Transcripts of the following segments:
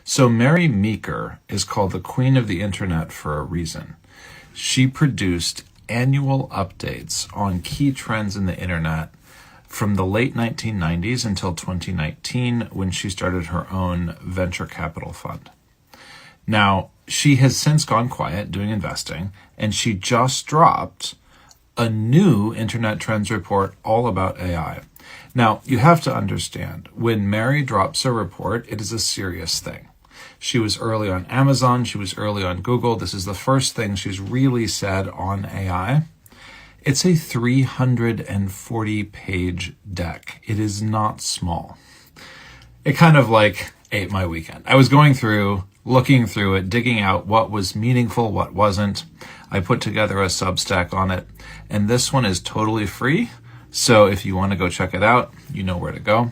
So Mary Meeker is called the queen of the internet for a reason. She produced annual updates on key trends in the internet from the late 1990s until 2019, when she started her own venture capital fund. Now, she has since gone quiet doing investing, and she just dropped a new internet trends report all about AI. Now, you have to understand, when Mary drops a report, it is a serious thing. She was early on Amazon, she was early on Google. This is the first thing she's really said on AI. It's a 340-page deck. It is not small. It kind of like ate my weekend. I was going through, looking through it, digging out what was meaningful, what wasn't. I put together a Substack on it, and this one is totally free. So if you want to go check it out, you know where to go.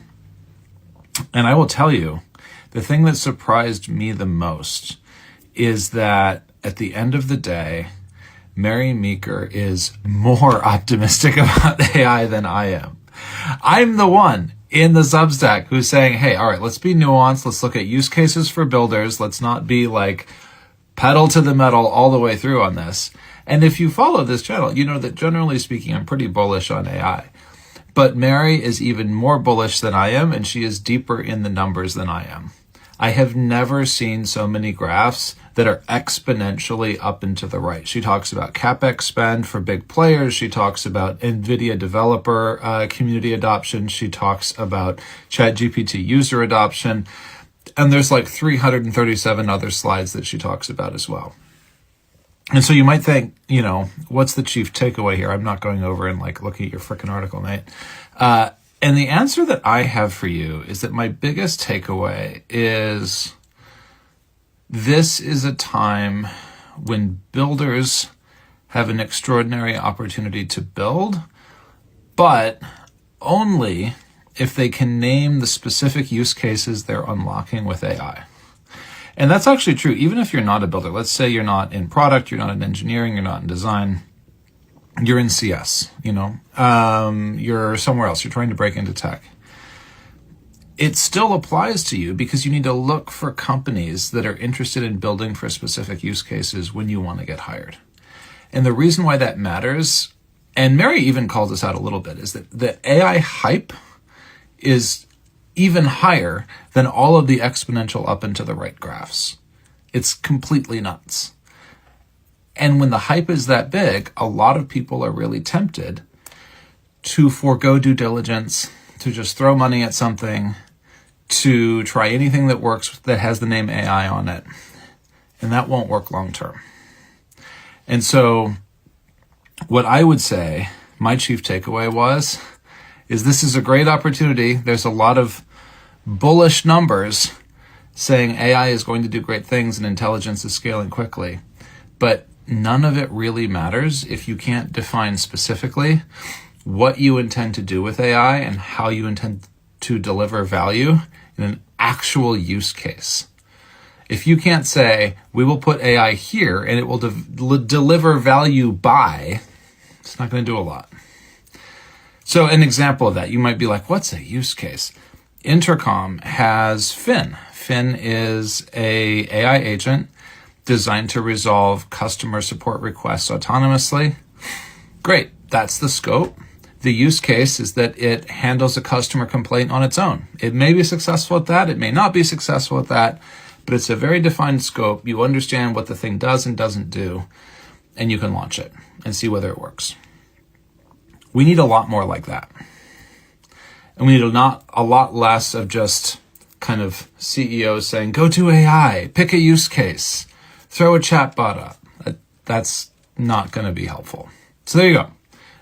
And I will tell you, the thing that surprised me the most is that at the end of the day, Mary Meeker is more optimistic about AI than I am. I'm the one in the Substack who's saying, hey, all right, let's be nuanced. Let's look at use cases for builders. Let's not be like pedal to the metal all the way through on this. And if you follow this channel, you know that generally speaking, I'm pretty bullish on AI. But Mary is even more bullish than I am, and she is deeper in the numbers than I am. I have never seen so many graphs that are exponentially up and to the right. She talks about CapEx spend for big players. She talks about NVIDIA developer community adoption. She talks about ChatGPT user adoption. And there's like 337 other slides that she talks about as well. And so you might think, you know, what's the chief takeaway here? I'm not going over and like looking at your frickin' article, Nate. And the answer that I have for you is that my biggest takeaway is this is a time when builders have an extraordinary opportunity to build, but only if they can name the specific use cases they're unlocking with AI. And that's actually true, even if you're not a builder. Let's say you're not in product, you're not in engineering, you're not in design, you're in CS, you know, you're somewhere else, you're trying to break into tech. It still applies to you because you need to look for companies that are interested in building for specific use cases when you want to get hired. And the reason why that matters, and Mary even calls this out a little bit, is that the AI hype is even higher than all of the exponential up and to the right graphs. It's completely nuts. And when the hype is that big, a lot of people are really tempted to forego due diligence, to just throw money at something, to try anything that works that has the name AI on it. And that won't work long term. And so what I would say, my chief takeaway is this is a great opportunity. There's a lot of bullish numbers saying AI is going to do great things and intelligence is scaling quickly. But none of it really matters if you can't define specifically what you intend to do with AI and how you intend to deliver value in an actual use case. If you can't say, we will put AI here and it will deliver value by, it's not going to do a lot. So an example of that, you might be like, what's a use case? Intercom has Finn. Finn is a AI agent designed to resolve customer support requests autonomously. Great, that's the scope. The use case is that it handles a customer complaint on its own. It may be successful at that, it may not be successful at that, but it's a very defined scope. You understand what the thing does and doesn't do, and you can launch it and see whether it works. We need a lot more like that. And we need a lot less of just kind of CEOs saying, go to AI, pick a use case, throw a chatbot up. That's not going to be helpful. So there you go.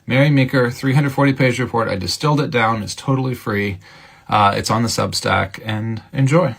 Mary Meeker, 340-page report. I distilled it down. It's totally free. It's on the Substack, and enjoy.